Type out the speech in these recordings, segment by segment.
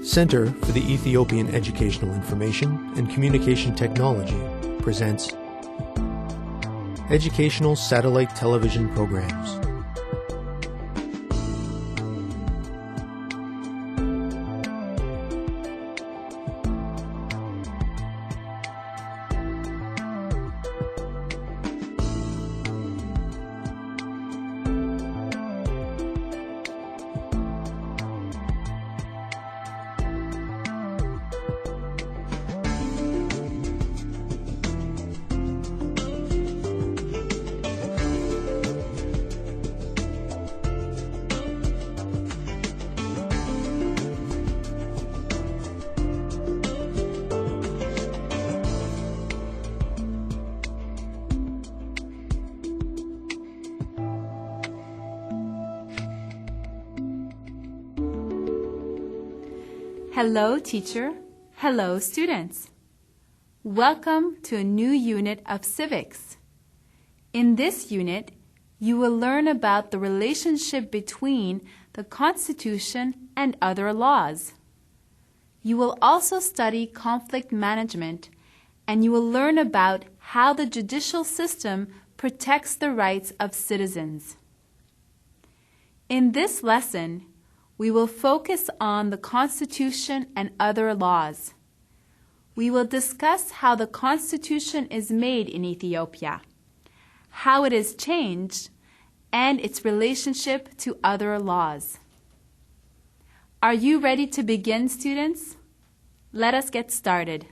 Center for the Ethiopian Educational Information and Communication Technology presents Educational Satellite Television Programs. Hello, teacher. Hello, students. Welcome to a new unit of Civics. In this unit, you will learn about the relationship between the Constitution and other laws. You will also study conflict management, and you will learn about how the judicial system protects the rights of citizens. In this lesson, we will focus on the Constitution and other laws. We will discuss how the Constitution is made in Ethiopia, how it is changed, and its relationship to other laws. Are you ready to begin, students? Let us get started.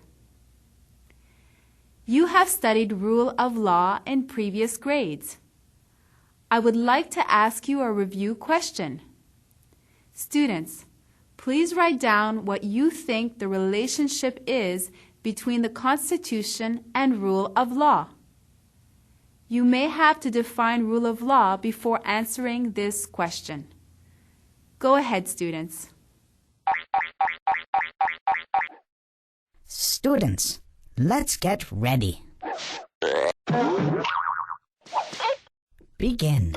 You have studied rule of law in previous grades. I would like to ask you a review question. Students, please write down what you think the relationship is between the Constitution and rule of law. You may have to define rule of law before answering this question. Go ahead, students. Students, let's get ready. Begin.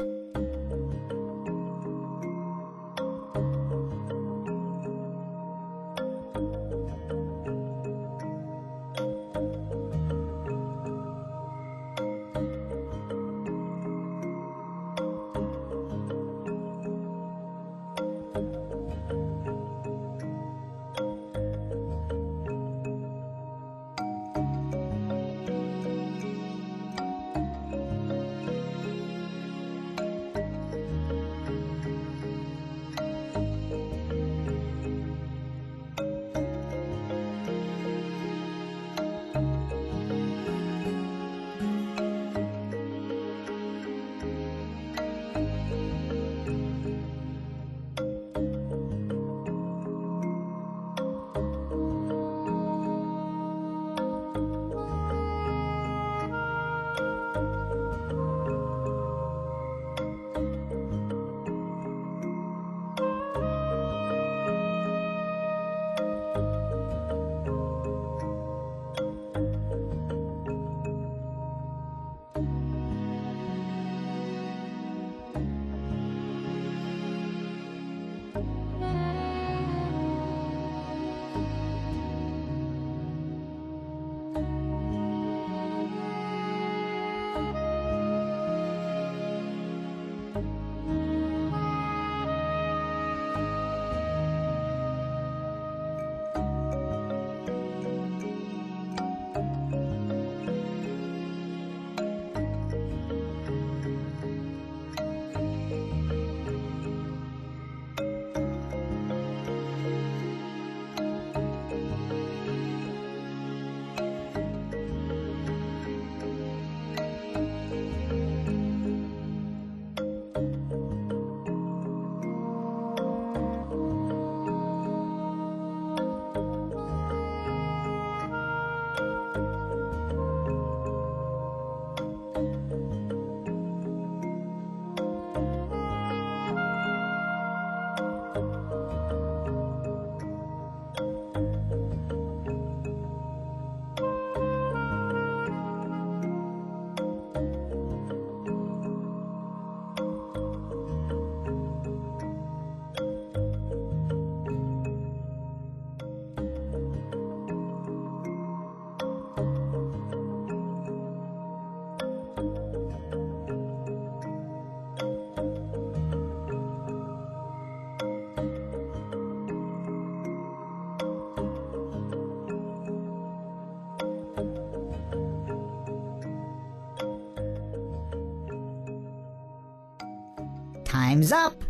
Time's up!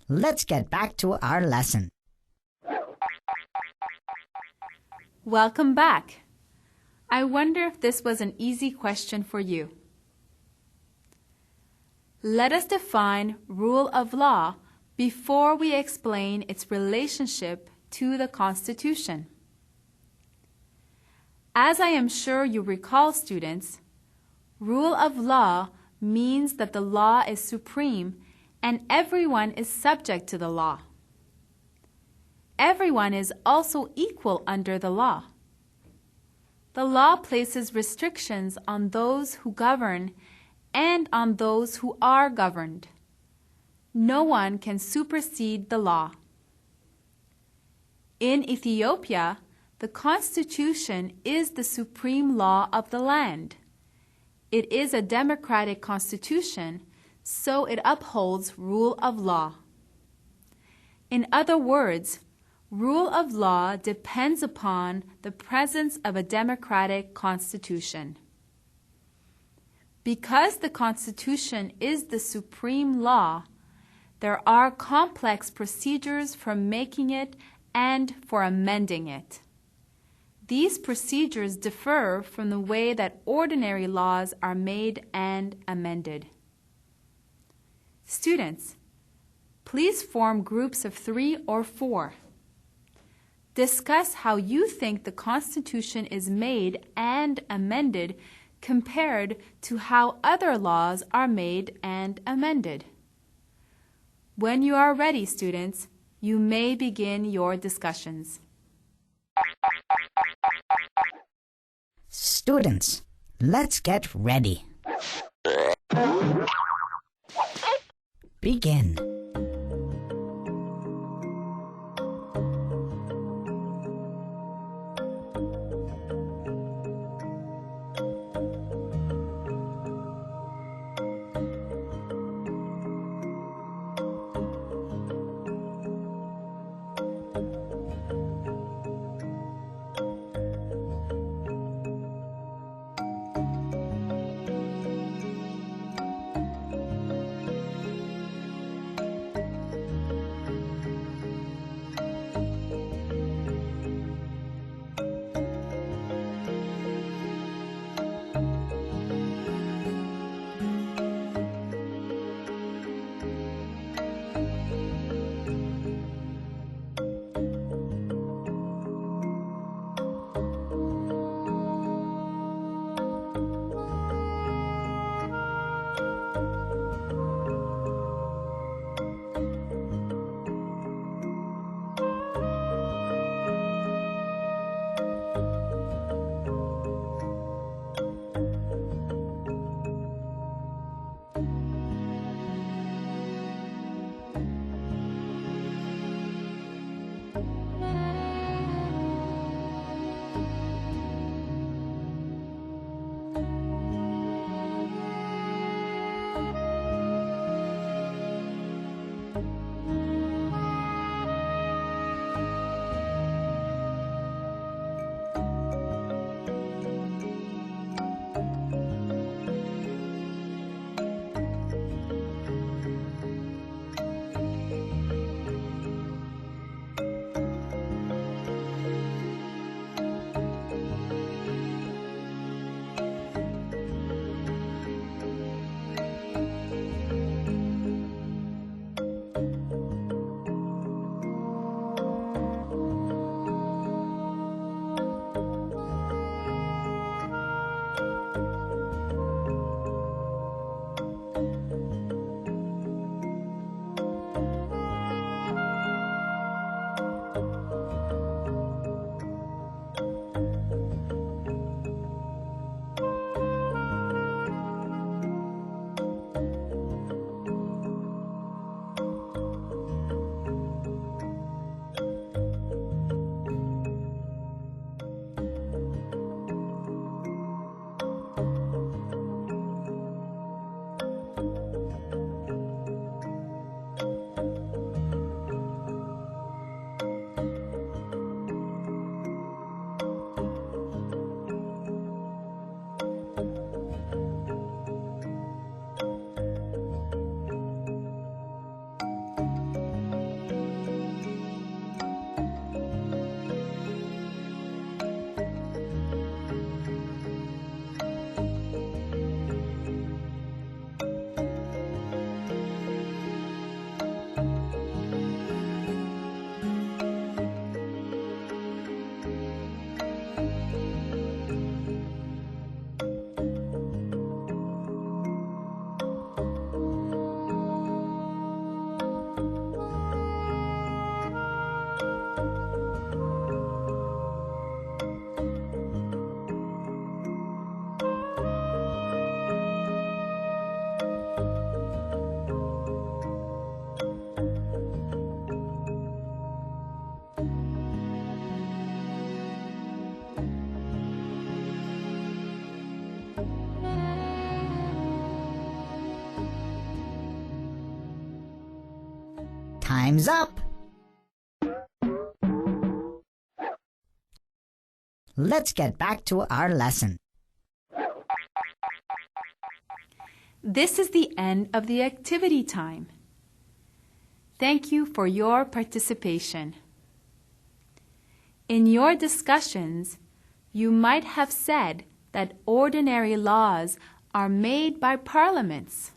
Let's get back to our lesson. Welcome back. I wonder if this was an easy question for you. Let us define rule of law before we explain its relationship to the Constitution. As I am sure you recall, students, rule of law means that the law is supreme and everyone is subject to the law. Everyone is also equal under the law. The law places restrictions on those who govern and on those who are governed. No one can supersede the law. In Ethiopia, the Constitution is the supreme law of the land. It is a democratic constitution, so it upholds rule of law. In other words, rule of law depends upon the presence of a democratic constitution. Because the Constitution is the supreme law, there are complex procedures for making it and for amending it. These procedures differ from the way that ordinary laws are made and amended. Students, please form groups of 3 or 4. Discuss how you think the Constitution is made and amended compared to how other laws are made and amended. When you are ready, students, you may begin your discussions. Students, let's get ready. Begin. Time's up! Let's get back to our lesson. This is the end of the activity time. Thank you for your participation. In your discussions, you might have said that ordinary laws are made by parliaments.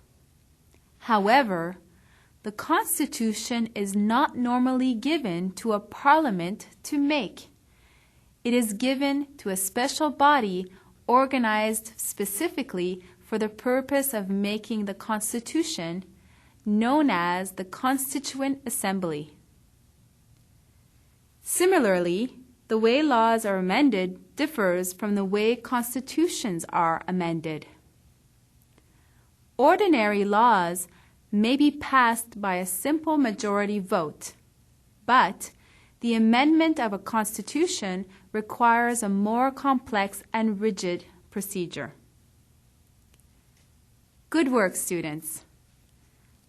However, the Constitution is not normally given to a parliament to make. It is given to a special body organized specifically for the purpose of making the Constitution, known as the Constituent Assembly. Similarly, the way laws are amended differs from the way constitutions are amended. Ordinary laws may be passed by a simple majority vote, but the amendment of a constitution requires a more complex and rigid procedure. Good work, students.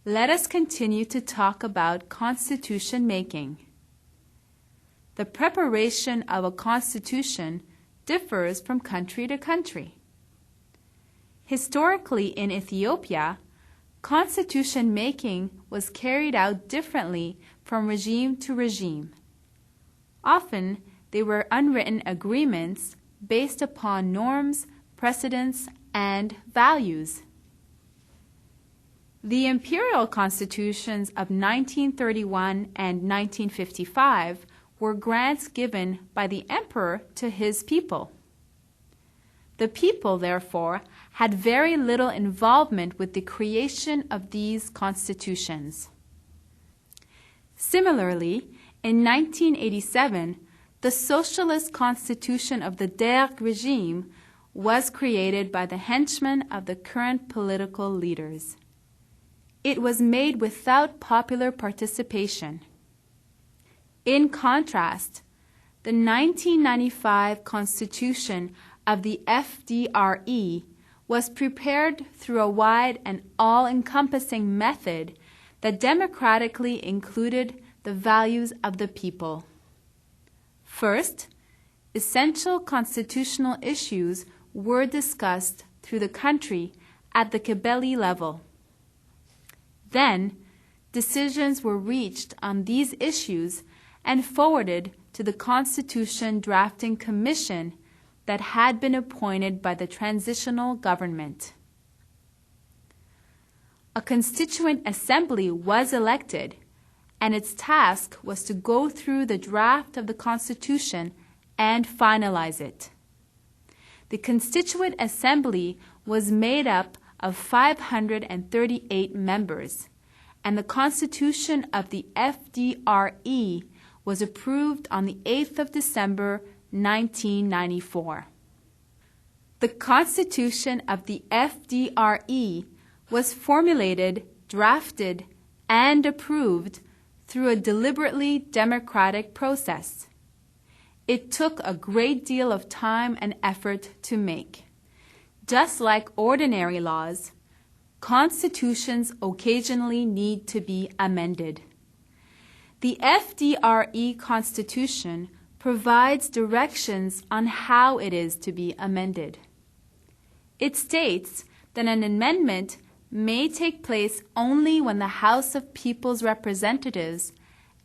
Let us continue to talk about constitution making. The preparation of a constitution differs from country to country. Historically in Ethiopia, constitution making was carried out differently from regime to regime. Often, they were unwritten agreements based upon norms, precedents, and values. The imperial constitutions of 1931 and 1955 were grants given by the emperor to his people. The people, therefore, had very little involvement with the creation of these constitutions. Similarly, in 1987, the socialist constitution of the Derg regime was created by the henchmen of the current political leaders. It was made without popular participation. In contrast, the 1995 constitution of the FDRE was prepared through a wide and all-encompassing method that democratically included the values of the people. First, essential constitutional issues were discussed through the country at the Kibeli level. Then, decisions were reached on these issues and forwarded to the Constitution Drafting Commission that had been appointed by the transitional government. A Constituent Assembly was elected, and its task was to go through the draft of the Constitution and finalize it. The Constituent Assembly was made up of 538 members, and the Constitution of the FDRE was approved on the 8th of December, 1994. The Constitution of the FDRE was formulated, drafted, and approved through a deliberately democratic process. It took a great deal of time and effort to make. Just like ordinary laws, constitutions occasionally need to be amended. The FDRE Constitution provides directions on how it is to be amended. It states that an amendment may take place only when the House of People's Representatives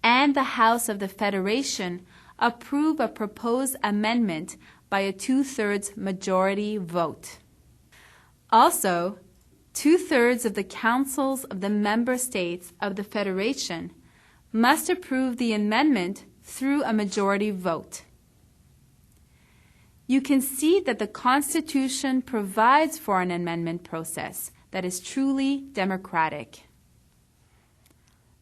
and the House of the Federation approve a proposed amendment by a 2/3 majority vote. Also, 2/3 of the councils of the member states of the Federation must approve the amendment through a majority vote. You can see that the Constitution provides for an amendment process that is truly democratic.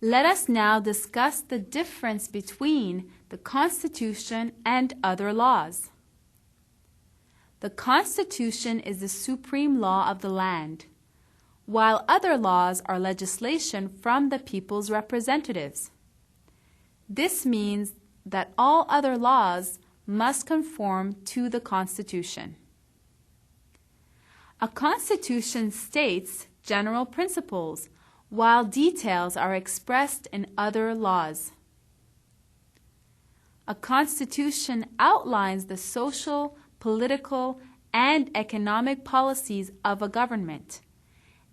Let us now discuss the difference between the Constitution and other laws. The Constitution is the supreme law of the land, while other laws are legislation from the people's representatives. This means that all other laws must conform to the Constitution. A constitution states general principles, while details are expressed in other laws. A constitution outlines the social, political, and economic policies of a government,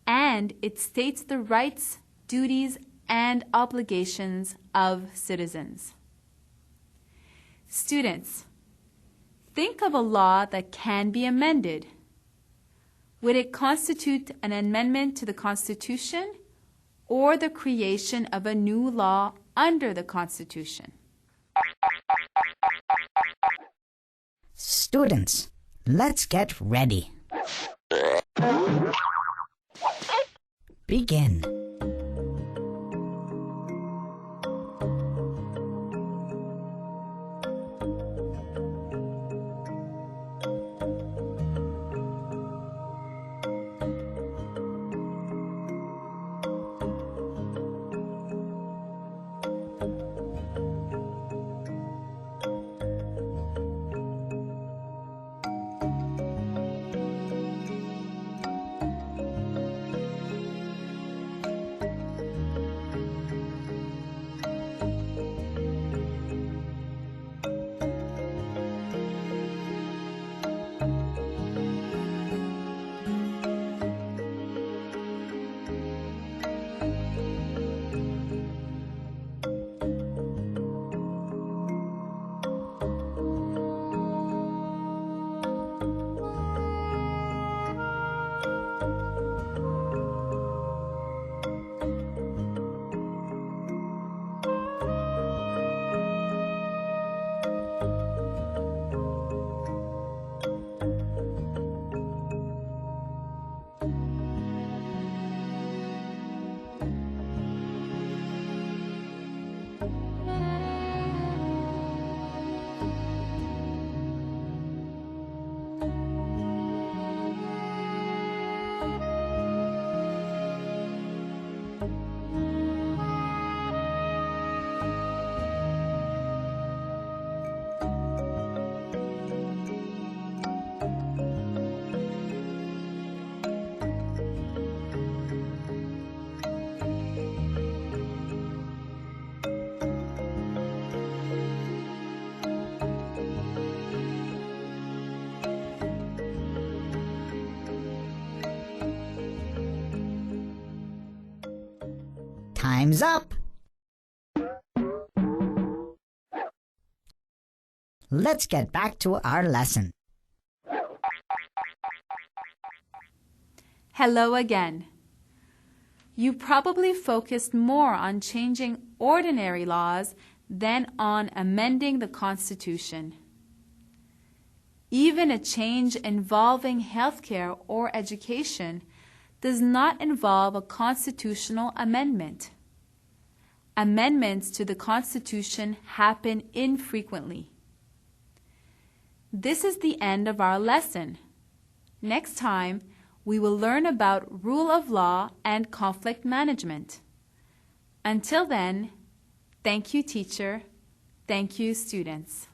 and it states the rights, duties, and obligations of citizens. Students, think of a law that can be amended. Would it constitute an amendment to the Constitution or the creation of a new law under the Constitution? Students, let's get ready. Begin. Time's up. Let's get back to our lesson. Hello again. You probably focused more on changing ordinary laws than on amending the Constitution. Even a change involving healthcare or education does not involve a constitutional amendment. Amendments to the Constitution happen infrequently. This is the end of our lesson. Next time, we will learn about rule of law and conflict management. Until then, thank you, teacher. Thank you, students.